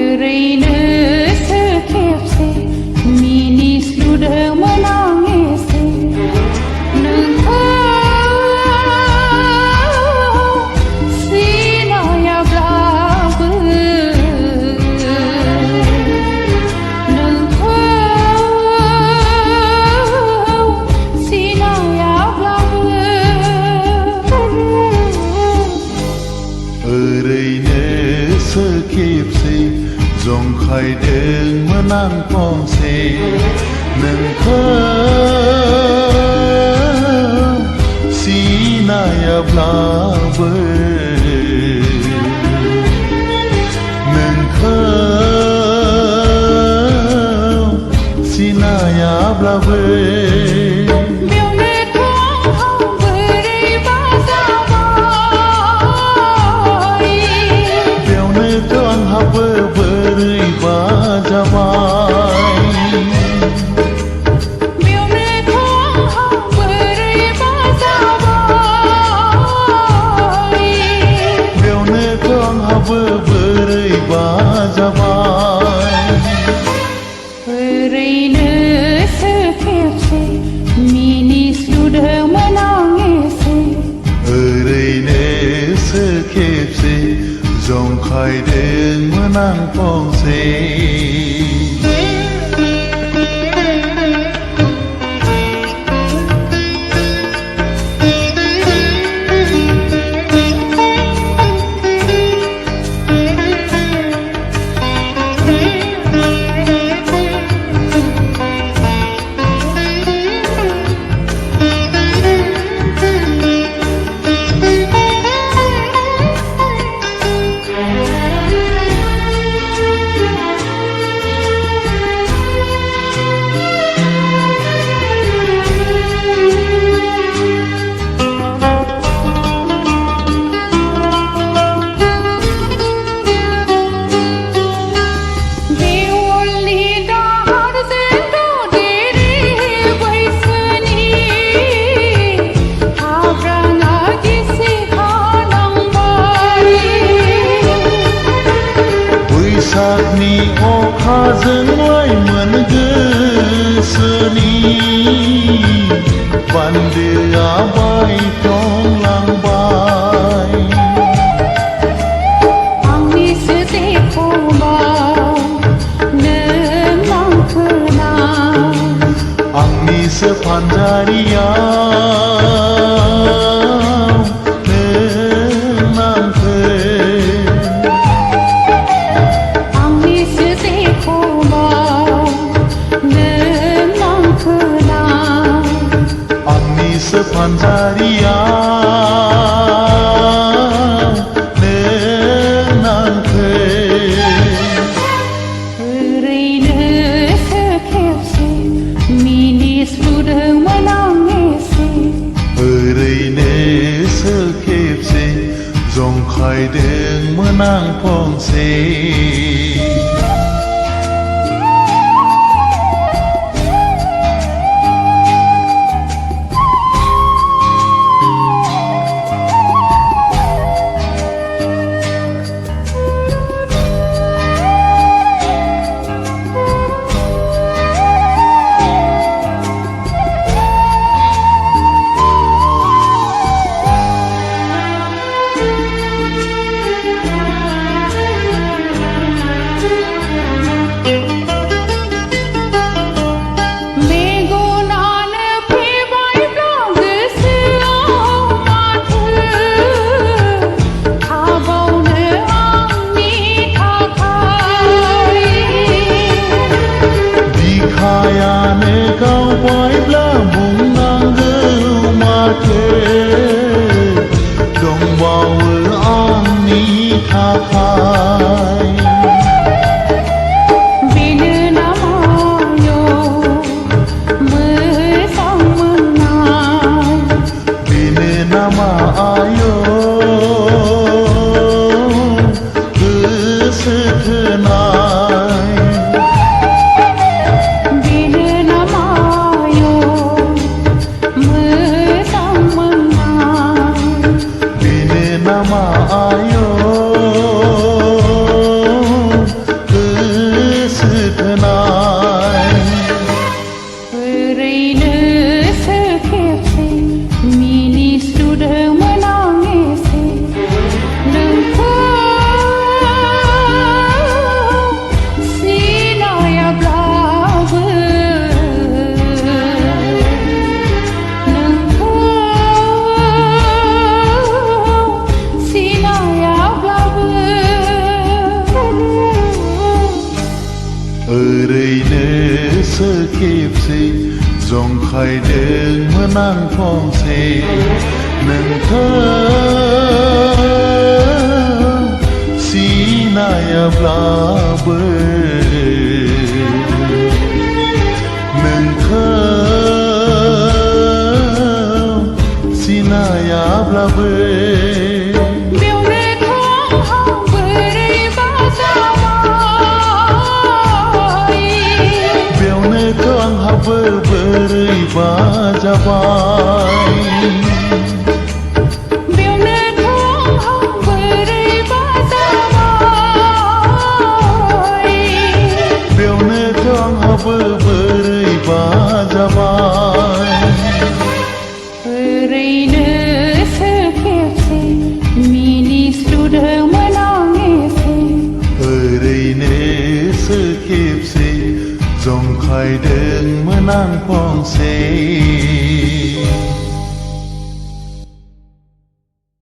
ओरैनोसो खेबसे मिनिस लुदोंमोन आं एसे नोंखौ सिनायाब्लाबो नोंखौ सिनायाब्लाबो ओरैनोसो खेबसे जंखायदोंमोन आं फंसे नोंखौ सिनायाब्लाबो नोंखौ सिनायाब्लाबो आंहाबो बोरैबा जाबाय बेयावनोथ' आंहाबो बोरैबा जाबाय ओरैनोसो खेबसे मिनिस लुदोंमोन आं एसे ओरैनोसो खेबसे जंखायदोंमोन आं फंसे बैसागनि अखाजोंलाय मोन गोसोनि बान्दोआ बायफ्लंलांबाय आंनिसो देखौबा नों लांखोना आंनिसो फानजारियाव फानजारियाव नों नांखो ओरैनोसो खेबसे मिनिस लुदोंमोन आं एसे ओरैनोसो खेबसे जंखायदोंमोन आं फंसे गावबायब्ला बुंनांगौ माथो दंबावो आंनि थाखाय बेनो नामायो मोजां मोननाय बेनो नामा आयो गोसो थोनाय खेबसे जंखायदों मोनां फंसे नोंखौ सिनायाब्लाबो नोंखौ सिनायाब्लाबो बेवनो आंहा बोरैबा जाबाय बेयावनोथ' आंहाबो बोरैबा जाबाय बेवनोथ' आंहा बोरैबा जाबाय बेयावनोथ' आंहाबो बोरैबा जाबाय ओरैनोसो खेबसे मिनिस्लुदोंमोन आं एसे ओरैनोसो खेबसे जंखायदोंमोन आं फंसे